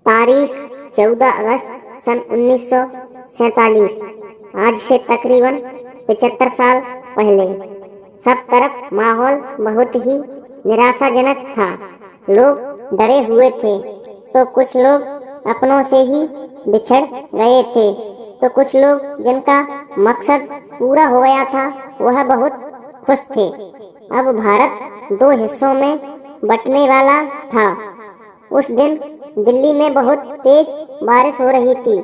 तारीख 14 अगस्त सन 1947। आज से तकरीबन 75 साल पहले सब तरफ माहौल बहुत ही निराशाजनक था। लोग डरे हुए थे, तो कुछ लोग अपनों से ही बिछड़ गए थे, तो कुछ लोग जिनका मकसद पूरा हो गया था वह बहुत खुश थे। अब भारत दो हिस्सों में बंटने वाला था। उस दिन दिल्ली में बहुत तेज बारिश हो रही थी।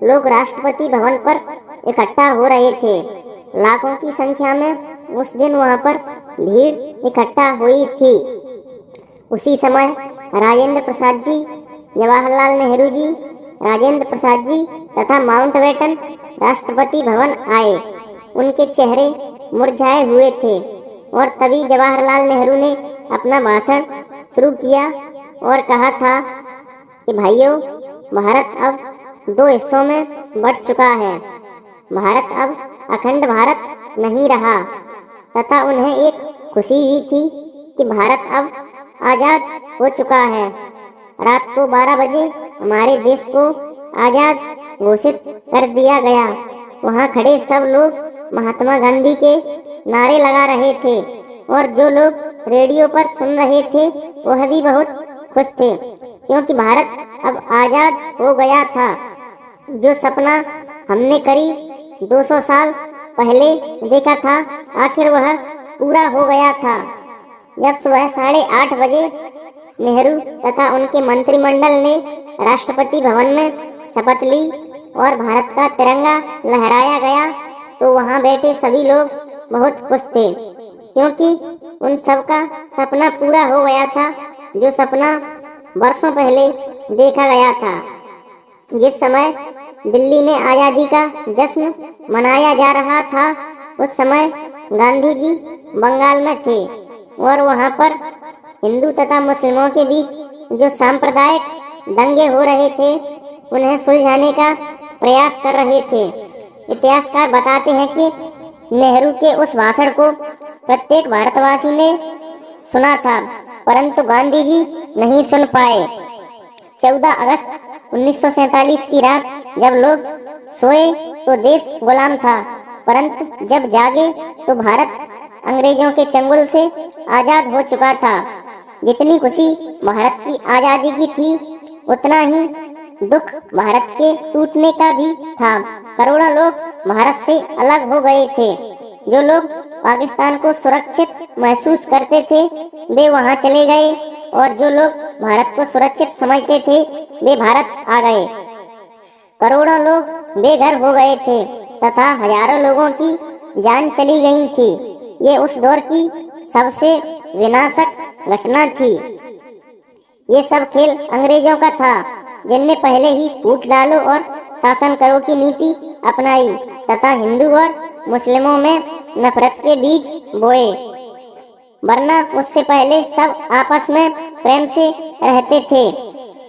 लोग राष्ट्रपति भवन पर इकट्ठा हो रहे थे। लाखों की संख्या में उस दिन वहां पर भीड़ इकट्ठा हुई थी। उसी समय राजेंद्र प्रसाद जी, जवाहरलाल नेहरू जी, राजेंद्र प्रसाद जी तथा माउंटबेटन राष्ट्रपति भवन आए। उनके चेहरे मुरझाए हुए थे और तभी जवाहरलाल नेहरू ने अपना भाषण शुरू किया और कहा था कि भाइयों, भारत अब दो हिस्सों में बंट चुका है। भारत अब अखंड भारत नहीं रहा। तथा उन्हें एक खुशी भी थी कि भारत अब आज़ाद हो चुका है। रात को 12 बजे हमारे देश को आज़ाद घोषित कर दिया गया। वहाँ खड़े सब लोग महात्मा गांधी के नारे लगा रहे थे और जो लोग रेडियो पर सुन रहे थे वह भी बहुत खुश थे, क्योंकि भारत अब आज़ाद हो गया था। जो सपना हमने करीब 200 साल पहले देखा था, आखिर वह पूरा हो गया था। जब सुबह 8:30 बजे नेहरू तथा उनके मंत्रिमंडल ने राष्ट्रपति भवन में शपथ ली और भारत का तिरंगा लहराया गया, तो वहां बैठे सभी लोग बहुत खुश थे, क्योंकि उन सब का सपना पूरा हो गया था, जो सपना वर्षों पहले देखा गया था। जिस समय दिल्ली में आज़ादी का जश्न मनाया जा रहा था, उस समय गांधी जी बंगाल में थे और वहां पर हिंदू तथा मुस्लिमों के बीच जो सांप्रदायिक दंगे हो रहे थे, उन्हें सुलझाने का प्रयास कर रहे थे। इतिहासकार बताते हैं कि नेहरू के उस भाषण को प्रत्येक भारतवासी ने सुना था, परंतु गांधी जी नहीं सुन पाए। 14 अगस्त 1947 की रात जब लोग सोए तो देश गुलाम था, परंतु जब जागे तो भारत अंग्रेजों के चंगुल से आज़ाद हो चुका था। जितनी खुशी भारत की आज़ादी की थी, उतना ही दुख भारत के टूटने का भी था। करोड़ों लोग भारत से अलग हो गए थे। जो लोग पाकिस्तान को सुरक्षित महसूस करते थे, वे वहां चले गए और जो लोग भारत को सुरक्षित समझते थे, वे भारत आ गए। करोड़ों लोग बेघर हो गए थे तथा हजारों लोगों की जान चली गई थी। ये उस दौर की सबसे विनाशक घटना थी। ये सब खेल अंग्रेजों का था, जिनने पहले ही फूट डालो और शासन करो की नीति अपनाई तथा हिंदू और मुस्लिमों में नफरत के बीज बोए। वरना उससे पहले सब आपस में प्रेम से रहते थे।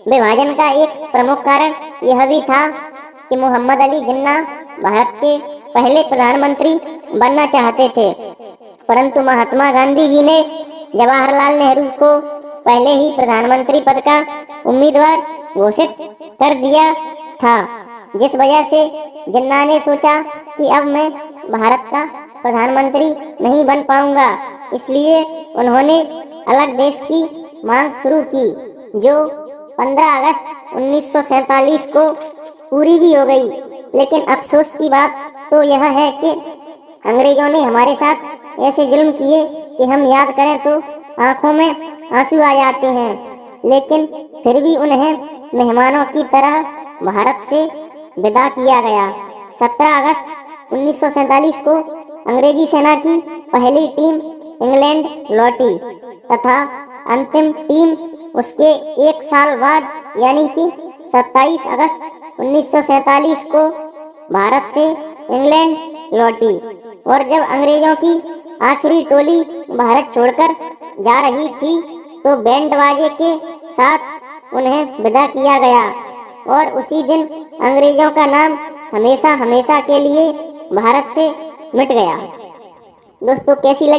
विभाजन का एक प्रमुख कारण यह भी था कि मोहम्मद अली जिन्ना भारत के पहले प्रधानमंत्री बनना चाहते थे, परंतु महात्मा गांधी जी ने जवाहरलाल नेहरू को पहले ही प्रधानमंत्री पद का उम्मीदवार घोषित कर दिया था, जिस वजह से जिन्ना ने सोचा कि अब मैं भारत का प्रधानमंत्री नहीं बन पाऊंगा। इसलिए उन्होंने अलग देश की मांग शुरू की, जो 15 अगस्त 1947 को पूरी भी हो गई। लेकिन अफसोस की बात तो यह है कि अंग्रेजों ने हमारे साथ ऐसे जुल्म किए कि हम याद करें तो आंखों में आंसू आ जाते हैं। लेकिन फिर भी उन्हें मेहमानों की तरह भारत से विदा किया गया। 17 अगस्त 1947 को अंग्रेजी सेना की पहली टीम इंग्लैंड लौटी तथा अंतिम टीम उसके एक साल बाद यानी कि 27 अगस्त 1947 को भारत से इंग्लैंड लौटी। और जब अंग्रेजों की आखिरी टोली भारत छोड़कर जा रही थी, तो बैंड बाजे के साथ उन्हें विदा किया गया और उसी दिन अंग्रेजों का नाम हमेशा हमेशा के लिए भारत से मिट गया। दोस्तों, कैसी लगी